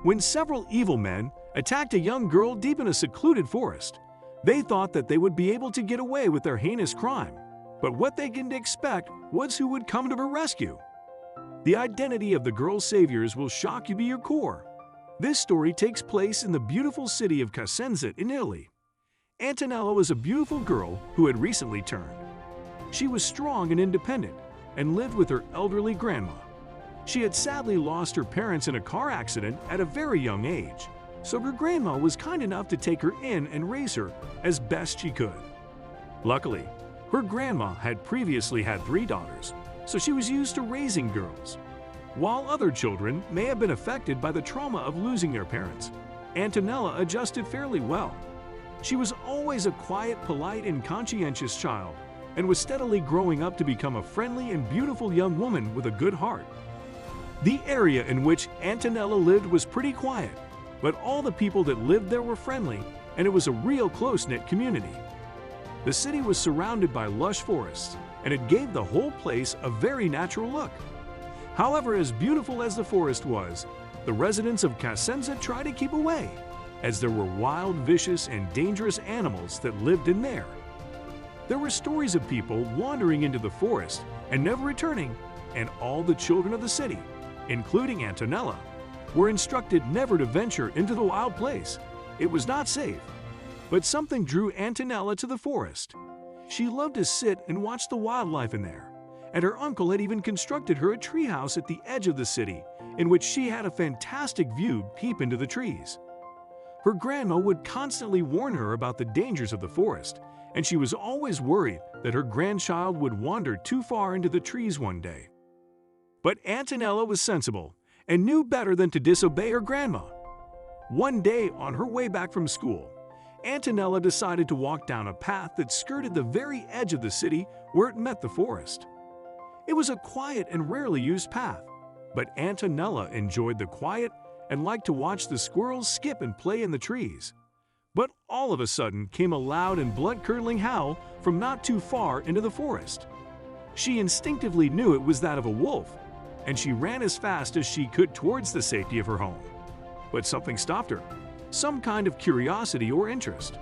when several evil men attacked a young girl deep in a secluded forest. They thought that they would be able to get away with their heinous crime, but what they didn't expect was who would come to her rescue. The identity of the girl's saviors will shock you to your core. This story takes place in the beautiful city of Cosenza in Italy. Antonella was a beautiful girl who had recently turned. She was strong and independent and lived with her elderly grandma. She had sadly lost her parents in a car accident at a very young age, so her grandma was kind enough to take her in and raise her as best she could. Luckily, her grandma had previously had 3 daughters, so she was used to raising girls. While other children may have been affected by the trauma of losing their parents, Antonella adjusted fairly well. She was always a quiet, polite, and conscientious child, and was steadily growing up to become a friendly and beautiful young woman with a good heart. The area in which Antonella lived was pretty quiet, but all the people that lived there were friendly, and it was a real close-knit community. The city was surrounded by lush forests, and it gave the whole place a very natural look. However, as beautiful as the forest was, the residents of Cosenza tried to keep away, as there were wild, vicious, and dangerous animals that lived in there. There were stories of people wandering into the forest and never returning, and all the children of the city, including Antonella, were instructed never to venture into the wild place. It was not safe. But something drew Antonella to the forest. She loved to sit and watch the wildlife in there, and her uncle had even constructed her a treehouse at the edge of the city, in which she had a fantastic view peep into the trees. Her grandma would constantly warn her about the dangers of the forest, and she was always worried that her grandchild would wander too far into the trees one day. But Antonella was sensible and knew better than to disobey her grandma. One day, on her way back from school, Antonella decided to walk down a path that skirted the very edge of the city where it met the forest. It was a quiet and rarely used path, but Antonella enjoyed the quiet and liked to watch the squirrels skip and play in the trees. But all of a sudden came a loud and blood-curdling howl from not too far into the forest. She instinctively knew it was that of a wolf, and she ran as fast as she could towards the safety of her home. But something stopped her, some kind of curiosity or interest.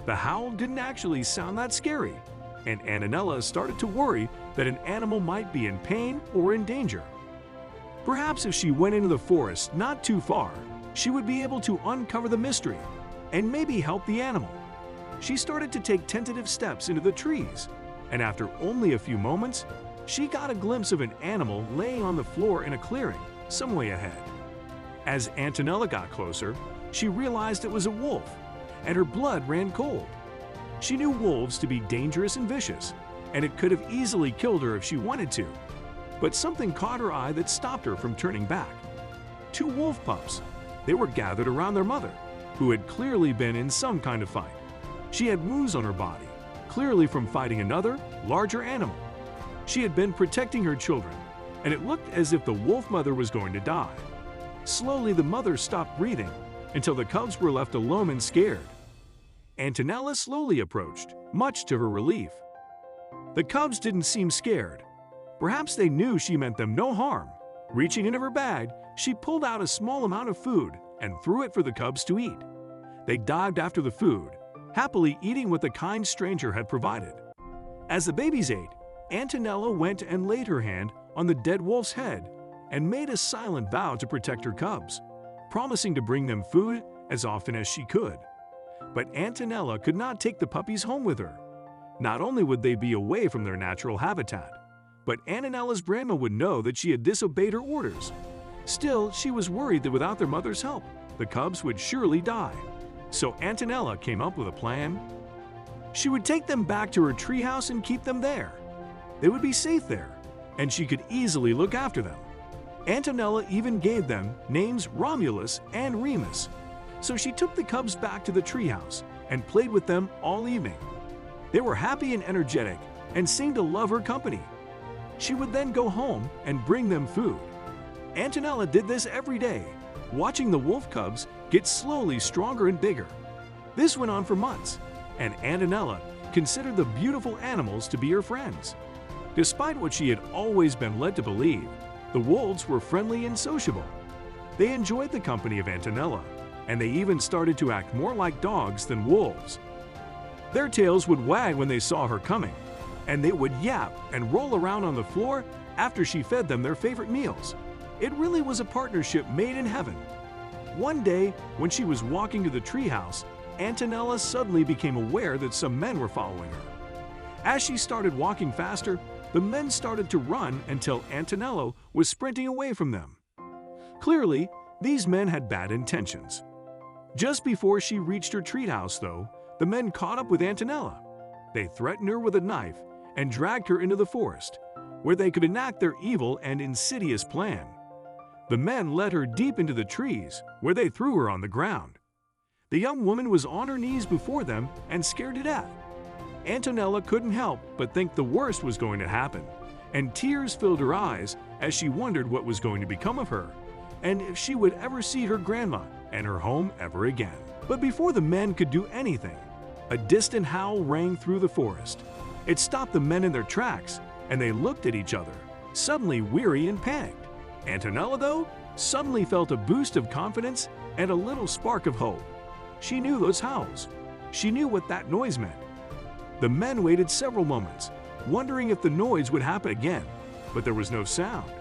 The howl didn't actually sound that scary, and Antonella started to worry that an animal might be in pain or in danger. Perhaps if she went into the forest not too far, she would be able to uncover the mystery and maybe help the animal. She started to take tentative steps into the trees, and after only a few moments, she got a glimpse of an animal laying on the floor in a clearing some way ahead. As Antonella got closer, she realized it was a wolf, and her blood ran cold. She knew wolves to be dangerous and vicious, and it could have easily killed her if she wanted to. But something caught her eye that stopped her from turning back. 2 wolf pups. They were gathered around their mother, who had clearly been in some kind of fight. She had wounds on her body, clearly from fighting another, larger animal. She had been protecting her children, and it looked as if the wolf mother was going to die. Slowly, the mother stopped breathing until the cubs were left alone and scared. Antonella slowly approached, much to her relief. The cubs didn't seem scared. Perhaps they knew she meant them no harm. Reaching into her bag, she pulled out a small amount of food and threw it for the cubs to eat. They dived after the food, happily eating what the kind stranger had provided. As the babies ate, Antonella went and laid her hand on the dead wolf's head and made a silent vow to protect her cubs, promising to bring them food as often as she could. But Antonella could not take the puppies home with her. Not only would they be away from their natural habitat, but Antonella's grandma would know that she had disobeyed her orders. Still, she was worried that without their mother's help, the cubs would surely die. So Antonella came up with a plan. She would take them back to her treehouse and keep them there. They would be safe there, and she could easily look after them. Antonella even gave them names Romulus and Remus. So she took the cubs back to the treehouse and played with them all evening. They were happy and energetic and seemed to love her company. She would then go home and bring them food. Antonella did this every day, watching the wolf cubs get slowly stronger and bigger. This went on for months, and Antonella considered the beautiful animals to be her friends. Despite what she had always been led to believe, the wolves were friendly and sociable. They enjoyed the company of Antonella, and they even started to act more like dogs than wolves. Their tails would wag when they saw her coming, and they would yap and roll around on the floor after she fed them their favorite meals. It really was a partnership made in heaven. One day, when she was walking to the treehouse, Antonella suddenly became aware that some men were following her. As she started walking faster, the men started to run until Antonella was sprinting away from them. Clearly, these men had bad intentions. Just before she reached her treehouse, though, the men caught up with Antonella. They threatened her with a knife and dragged her into the forest, where they could enact their evil and insidious plan. The men led her deep into the trees, where they threw her on the ground. The young woman was on her knees before them and scared to death. Antonella couldn't help but think the worst was going to happen, and tears filled her eyes as she wondered what was going to become of her, and if she would ever see her grandma and her home ever again. But before the men could do anything, a distant howl rang through the forest. It stopped the men in their tracks, and they looked at each other, suddenly weary and panicked. Antonella, though, suddenly felt a boost of confidence and a little spark of hope. She knew those howls. She knew what that noise meant. The men waited several moments, wondering if the noise would happen again, but there was no sound.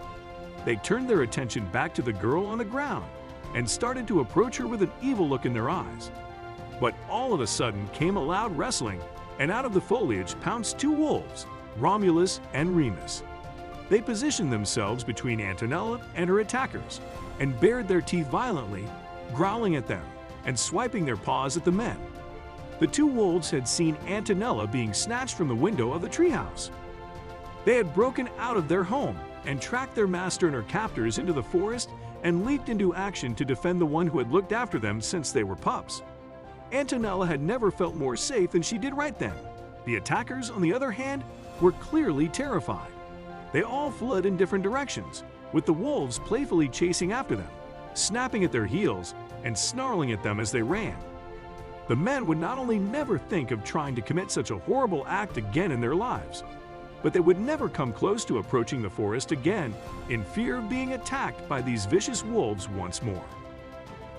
They turned their attention back to the girl on the ground and started to approach her with an evil look in their eyes. But all of a sudden came a loud rustling, and out of the foliage pounced two wolves, Romulus and Remus. They positioned themselves between Antonella and her attackers and bared their teeth violently, growling at them and swiping their paws at the men. The two wolves had seen Antonella being snatched from the window of the treehouse. They had broken out of their home and tracked their master and her captors into the forest and leaped into action to defend the one who had looked after them since they were pups. Antonella had never felt more safe than she did right then. The attackers, on the other hand, were clearly terrified. They all fled in different directions, with the wolves playfully chasing after them, snapping at their heels and snarling at them as they ran. The men would not only never think of trying to commit such a horrible act again in their lives, but they would never come close to approaching the forest again in fear of being attacked by these vicious wolves once more.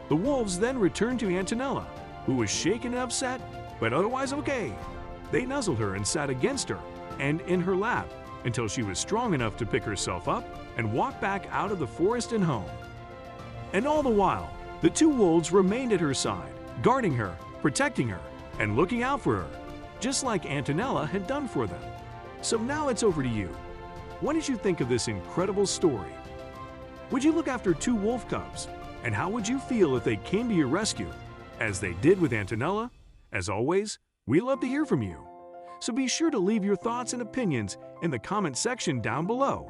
The wolves then returned to Antonella, who was shaken and upset, but otherwise okay. They nuzzled her and sat against her and in her lap until she was strong enough to pick herself up and walk back out of the forest and home. And all the while, the two wolves remained at her side, guarding her, protecting her, and looking out for her, just like Antonella had done for them. So now it's over to you. What did you think of this incredible story? Would you look after two wolf cubs? And how would you feel if they came to your rescue, as they did with Antonella? As always, we love to hear from you. So be sure to leave your thoughts and opinions in the comment section down below.